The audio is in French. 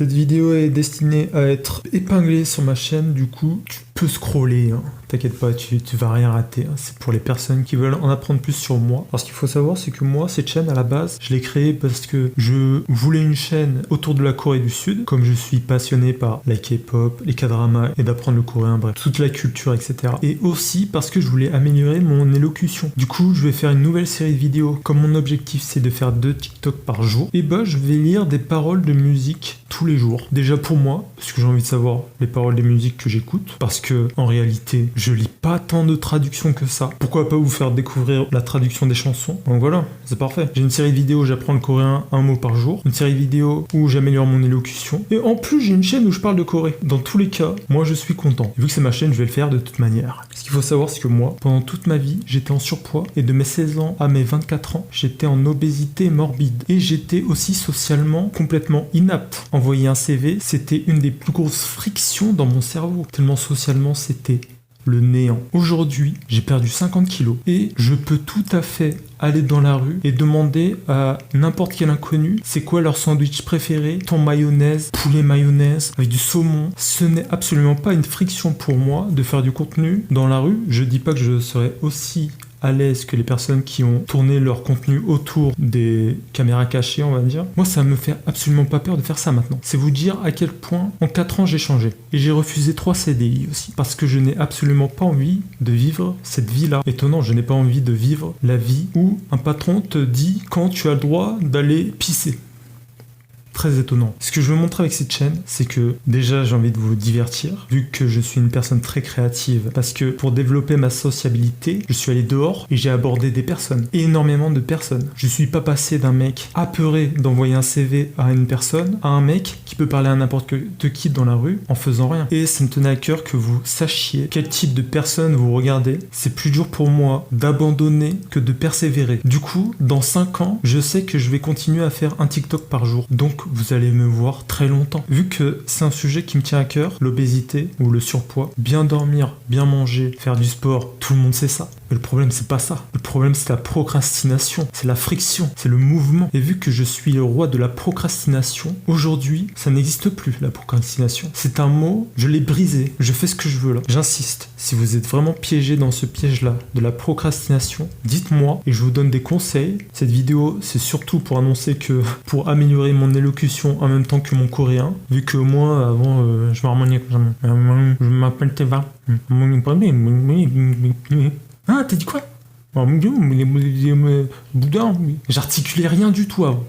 Cette vidéo est destinée à être épinglée sur ma chaîne, du coup, tu peux scroller, hein. T'inquiète pas, tu vas rien rater, hein. C'est pour les personnes qui veulent en apprendre plus sur moi. Alors ce qu'il faut savoir, c'est que moi, cette chaîne, à la base, je l'ai créée parce que je voulais une chaîne autour de la Corée du Sud, comme je suis passionné par la K-pop, les K-dramas et d'apprendre le coréen, bref, toute la culture, etc. Et aussi parce que je voulais améliorer mon élocution. Du coup, je vais faire une nouvelle série de vidéos. Comme mon objectif, c'est de faire 2 TikTok par jour, et bah, je vais lire des paroles de musique tous les jours. Déjà pour moi, parce que j'ai envie de savoir les paroles des musiques que j'écoute, parce que en réalité, je lis pas tant de traductions que ça. Pourquoi pas vous faire découvrir la traduction des chansons? Donc voilà, c'est parfait. J'ai une série de vidéos où j'apprends le coréen 1 mot par jour, une série de vidéos où j'améliore mon élocution, et en plus j'ai une chaîne où je parle de Corée. Dans tous les cas, moi je suis content. Et vu que c'est ma chaîne, je vais le faire de toute manière. Ce qu'il faut savoir, c'est que moi, pendant toute ma vie, j'étais en surpoids, et de mes 16 ans à mes 24 ans, j'étais en obésité morbide. Et j'étais aussi socialement complètement inapte. Envoyer un CV, c'était une des plus grosses frictions dans mon cerveau. Tellement socialement, c'était le néant. Aujourd'hui, j'ai perdu 50 kilos et je peux tout à fait aller dans la rue et demander à n'importe quel inconnu c'est quoi leur sandwich préféré, thon mayonnaise, poulet mayonnaise, avec du saumon. Ce n'est absolument pas une friction pour moi de faire du contenu dans la rue. Je dis pas que je serais aussi à l'aise que les personnes qui ont tourné leur contenu autour des caméras cachées, on va dire. Moi, ça me fait absolument pas peur de faire ça maintenant. C'est vous dire à quel point, en 4 ans, j'ai changé. Et j'ai refusé 3 CDI aussi, parce que je n'ai absolument pas envie de vivre cette vie-là. Étonnant, je n'ai pas envie de vivre la vie où un patron te dit quand tu as le droit d'aller pisser. Très étonnant. Ce que je veux montrer avec cette chaîne, c'est que déjà j'ai envie de vous divertir, vu que je suis une personne très créative, parce que pour développer ma sociabilité, je suis allé dehors et j'ai abordé des personnes, énormément de personnes. Je suis pas passé d'un mec apeuré d'envoyer un CV à une personne, à un mec qui peut parler à n'importe qui dans la rue en faisant rien. Et ça me tenait à cœur que vous sachiez quel type de personne vous regardez. C'est plus dur pour moi d'abandonner que de persévérer. Du coup, dans 5 ans, je sais que je vais continuer à faire un TikTok par jour. Donc vous allez me voir très longtemps. Vu que c'est un sujet qui me tient à cœur, l'obésité ou le surpoids, bien dormir, bien manger, faire du sport, tout le monde sait ça. Mais le problème, c'est pas ça. Le problème, c'est la procrastination, c'est la friction, c'est le mouvement. Et vu que je suis le roi de la procrastination, aujourd'hui, ça n'existe plus, la procrastination. C'est un mot, je l'ai brisé, je fais ce que je veux là. J'insiste, si vous êtes vraiment piégé dans ce piège-là de la procrastination, dites-moi et je vous donne des conseils. Cette vidéo, c'est surtout pour annoncer que pour améliorer mon élocution en même temps que mon coréen, vu que moi, avant, je m'harmoniais comme ça. Je m'appelle Teva. Ah, t'as dit quoi? Bouddha, j'articulais rien du tout avant.